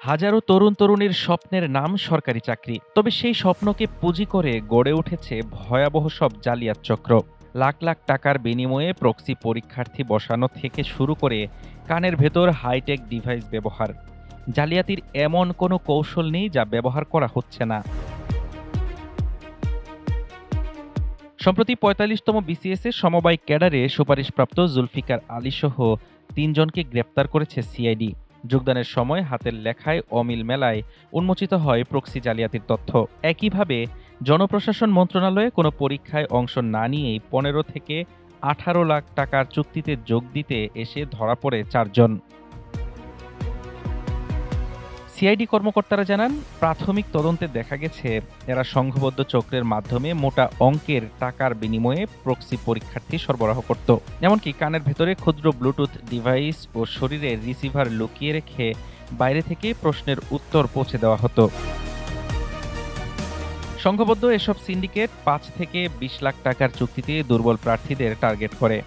হাজারো তরুণ-তরুণীর স্বপ্নের নাম সরকারি চাকরি। তবে সেই স্বপ্নকে পুঁজি করে গড়ে উঠেছে ভয়াবহ সব জালিয়াত চক্র। লাখ লাখ টাকার বিনিময়ে প্রক্সি পরীক্ষার্থী বসানো থেকে শুরু করে কানের ভেতর হাইটেক ডিভাইস ব্যবহার। জালিয়াতির এমন কোনো কৌশল নেই যা ব্যবহার করা হচ্ছে না। সম্প্রতি ৪৫তম বিসিএসের সমবায় ক্যাডারে সুপারিশপ্রাপ্ত জুলফিকার আলীসহ ৩ জনকে গ্রেপ্তার করেছে সিআইডি। যোগদানের সময় হাতের লেখায় অমিল মেলায় উন্মোচিত হয় প্রক্সি জালিয়াতির তথ্য। একইভাবে জনপ্রশাসন মন্ত্রণালয়ে কোনো পরীক্ষায় অংশ না নিয়েই ১৫ থেকে ১৮ লাখ টাকার চুক্তিতে যোগ দিতে এসে ধরা পড়ে ৪ জন। সিআইডি কর্মকর্তারা জানান, প্রাথমিক তদন্তে দেখা গেছে এরা সংঘবদ্ধ চক্রের মাধ্যমে মোটা অঙ্কের টাকার বিনিময়ে প্রক্সি পরীক্ষার্থী সরবরাহ করত। এমনকি কানের ভেতরে ক্ষুদ্র ব্লুটুথ ডিভাইস ও শরীরে রিসিভার লুকিয়ে রেখে বাইরে থেকে প্রশ্নের উত্তর পৌঁছে দেওয়া হতো। সংঘবদ্ধ এসব সিন্ডিকেট ৫ থেকে ২০ লাখ টাকার চুক্তিতে দুর্বল প্রার্থীদের টার্গেট করে।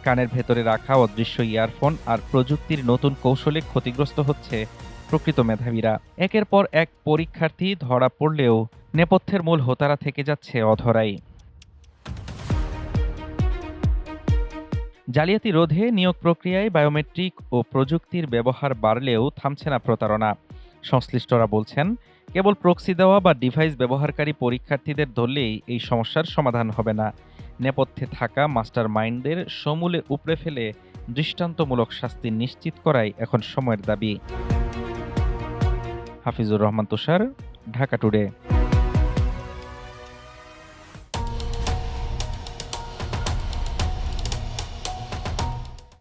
কানের ভেতরে রাখা অদৃশ্য ইয়ারফোন আর প্রযুক্তির নতুন কৌশলে ক্ষতিগ্রস্ত হচ্ছে প্রকৃত মেধাবীরা। একের পর এক পরীক্ষার্থী ধরা পড়লেও নেপথ্যের মূল হোতারা থেকে যাচ্ছে অধরাই। জালিয়াতি রোধে নিয়োগ প্রক্রিয়ায় বায়োমেট্রিক ও প্রযুক্তির ব্যবহার বাড়লেও থামছে না প্রতারণা। সংশ্লিষ্টরা বলছেন, কেবল প্রক্সি দেওয়া বা ডিভাইস ব্যবহারকারী পরীক্ষার্থীদের ধরলেই এই সমস্যার সমাধান হবে না। নেপথ্যে থাকা মাস্টার মাইন্ডদের সমূলে উপড়ে ফেলে দৃষ্টান্তমূলক শাস্তি নিশ্চিত করাই এখন সময়ের দাবি। হাফিজুর রহমান তুষার, ঢাকা টুডে।